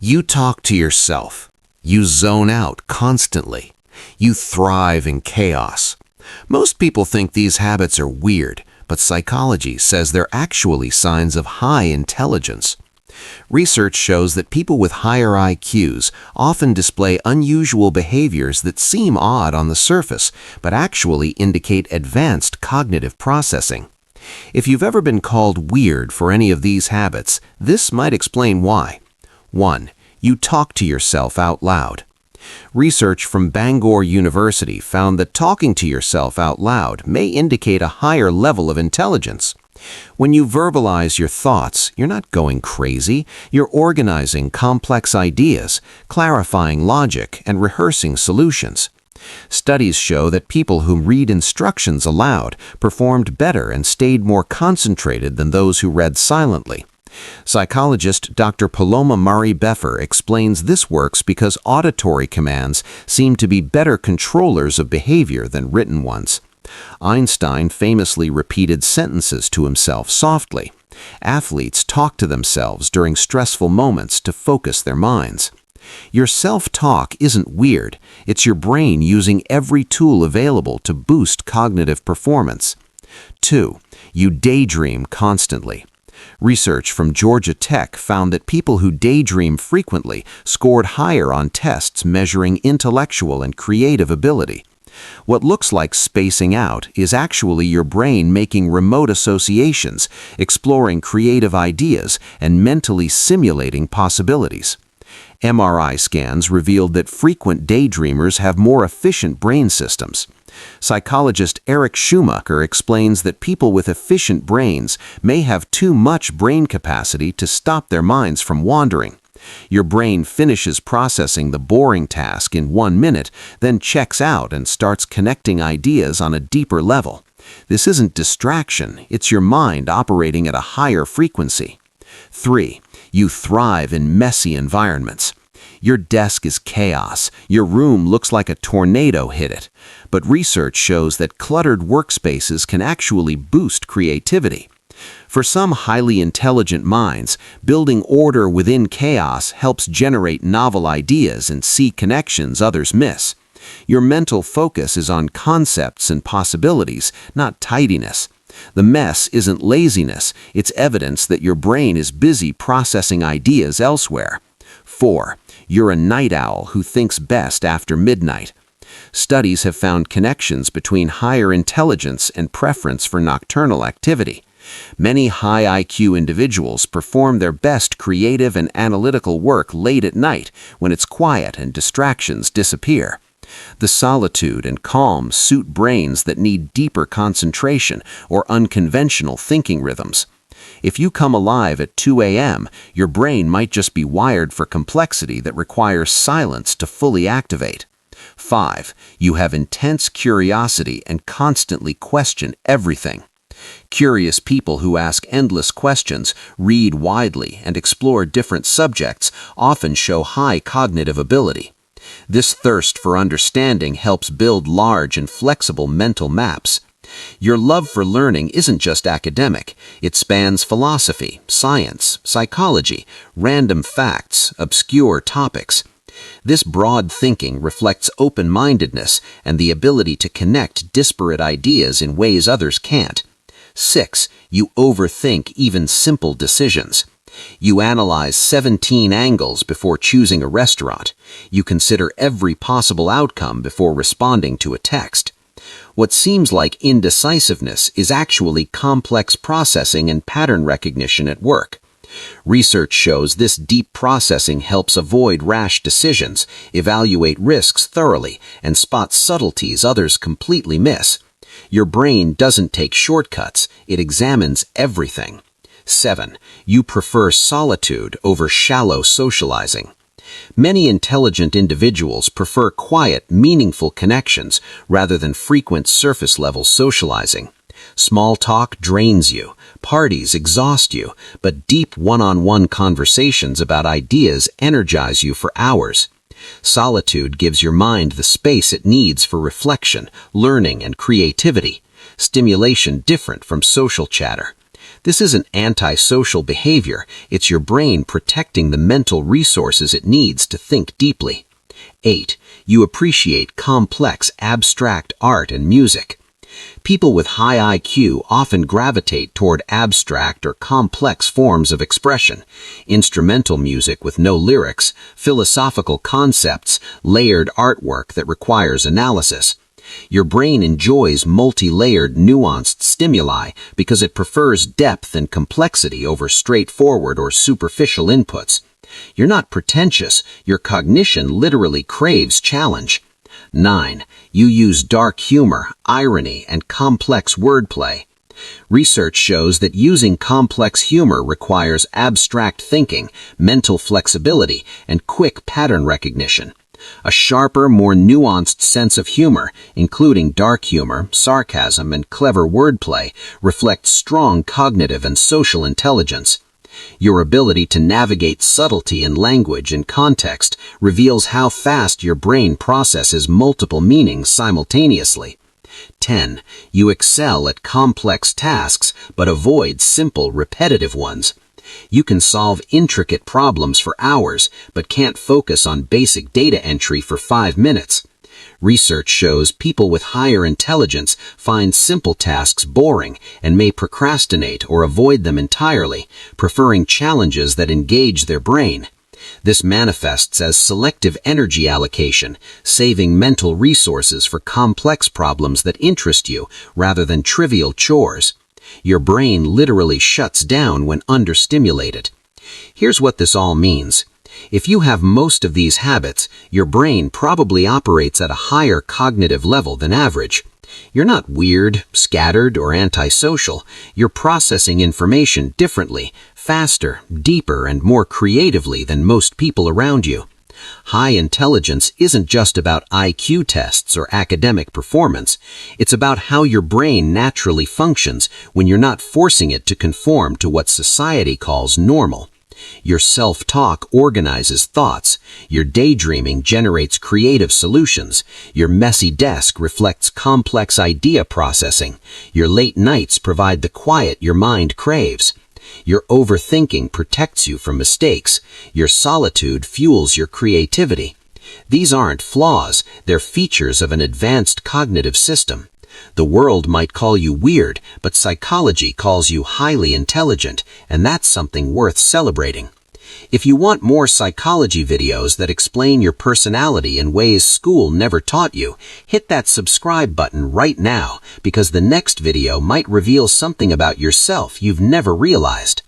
You talk to yourself. You zone out constantly. You thrive in chaos. Most people think these habits are weird, but psychology says they're actually signs of high intelligence. Research shows that people with higher IQs often display unusual behaviors that seem odd on the surface, but actually indicate advanced cognitive processing. If you've ever been called weird for any of these habits, this might explain why. 1. You talk to yourself out loud. Research from Bangor University found that talking to yourself out loud may indicate a higher level of intelligence. When you verbalize your thoughts, you're not going crazy. You're organizing complex ideas, clarifying logic, and rehearsing solutions. Studies show that people who read instructions aloud performed better and stayed more concentrated than those who read silently. Psychologist Dr. Paloma Murray-Beffer explains this works because auditory commands seem to be better controllers of behavior than written ones. Einstein famously repeated sentences to himself softly. Athletes talk to themselves during stressful moments to focus their minds. Your self-talk isn't weird. It's your brain using every tool available to boost cognitive performance. 2. You daydream constantly. Research from Georgia Tech found that people who daydream frequently scored higher on tests measuring intellectual and creative ability. What looks like spacing out is actually your brain making remote associations, exploring creative ideas, and mentally simulating possibilities. MRI scans revealed that frequent daydreamers have more efficient brain systems. Psychologist Eric Schumacher explains that people with efficient brains may have too much brain capacity to stop their minds from wandering. Your brain finishes processing the boring task in 1 minute, then checks out and starts connecting ideas on a deeper level. This isn't distraction, it's your mind operating at a higher frequency. 3. You thrive in messy environments. Your desk is chaos. Your room looks like a tornado hit it. But research shows that cluttered workspaces can actually boost creativity. For some highly intelligent minds, building order within chaos helps generate novel ideas and see connections others miss. Your mental focus is on concepts and possibilities, not tidiness. The mess isn't laziness, it's evidence that your brain is busy processing ideas elsewhere. 4. You're a night owl who thinks best after midnight. Studies have found connections between higher intelligence and preference for nocturnal activity. Many high IQ individuals perform their best creative and analytical work late at night when it's quiet and distractions disappear. The solitude and calm suit brains that need deeper concentration or unconventional thinking rhythms. If you come alive at 2 a.m., your brain might just be wired for complexity that requires silence to fully activate. 5. You have intense curiosity and constantly question everything. Curious people who ask endless questions, read widely, and explore different subjects often show high cognitive ability. This thirst for understanding helps build large and flexible mental maps. Your love for learning isn't just academic. It spans philosophy, science, psychology, random facts, obscure topics. This broad thinking reflects open-mindedness and the ability to connect disparate ideas in ways others can't. 6. You overthink even simple decisions. You analyze 17 angles before choosing a restaurant. You consider every possible outcome before responding to a text. What seems like indecisiveness is actually complex processing and pattern recognition at work. Research shows this deep processing helps avoid rash decisions, evaluate risks thoroughly, and spot subtleties others completely miss. Your brain doesn't take shortcuts, it examines everything. 7. You prefer solitude over shallow socializing. Many intelligent individuals prefer quiet, meaningful connections rather than frequent surface-level socializing. Small talk drains you, parties exhaust you, but deep one-on-one conversations about ideas energize you for hours. Solitude gives your mind the space it needs for reflection, learning, and creativity, stimulation different from social chatter. This isn't antisocial behavior, it's your brain protecting the mental resources it needs to think deeply. 8. You appreciate complex, abstract art and music. People with high IQ often gravitate toward abstract or complex forms of expression. Instrumental music with no lyrics, philosophical concepts, layered artwork that requires analysis. Your brain enjoys multi-layered, nuanced stimuli because it prefers depth and complexity over straightforward or superficial inputs. You're not pretentious, your cognition literally craves challenge. 9. You use dark humor, irony, and complex wordplay. Research shows that using complex humor requires abstract thinking, mental flexibility, and quick pattern recognition. A sharper, more nuanced sense of humor, including dark humor, sarcasm, and clever wordplay, reflects strong cognitive and social intelligence. Your ability to navigate subtlety in language and context reveals how fast your brain processes multiple meanings simultaneously. 10. You excel at complex tasks but avoid simple, repetitive ones. You can solve intricate problems for hours but can't focus on basic data entry for 5 minutes. Research shows people with higher intelligence find simple tasks boring and may procrastinate or avoid them entirely, preferring challenges that engage their brain. This manifests as selective energy allocation, saving mental resources for complex problems that interest you rather than trivial chores. Your brain literally shuts down when understimulated. Here's what this all means. If you have most of these habits, your brain probably operates at a higher cognitive level than average. You're not weird, scattered, or antisocial. You're processing information differently, faster, deeper, and more creatively than most people around you. High intelligence isn't just about IQ tests or academic performance. It's about how your brain naturally functions when you're not forcing it to conform to what society calls normal. Your self-talk organizes thoughts. Your daydreaming generates creative solutions. Your messy desk reflects complex idea processing. Your late nights provide the quiet your mind craves. Your overthinking protects you from mistakes. Your solitude fuels your creativity. These aren't flaws, they're features of an advanced cognitive system. The world might call you weird, but psychology calls you highly intelligent, and that's something worth celebrating. If you want more psychology videos that explain your personality in ways school never taught you, hit that subscribe button right now, because the next video might reveal something about yourself you've never realized.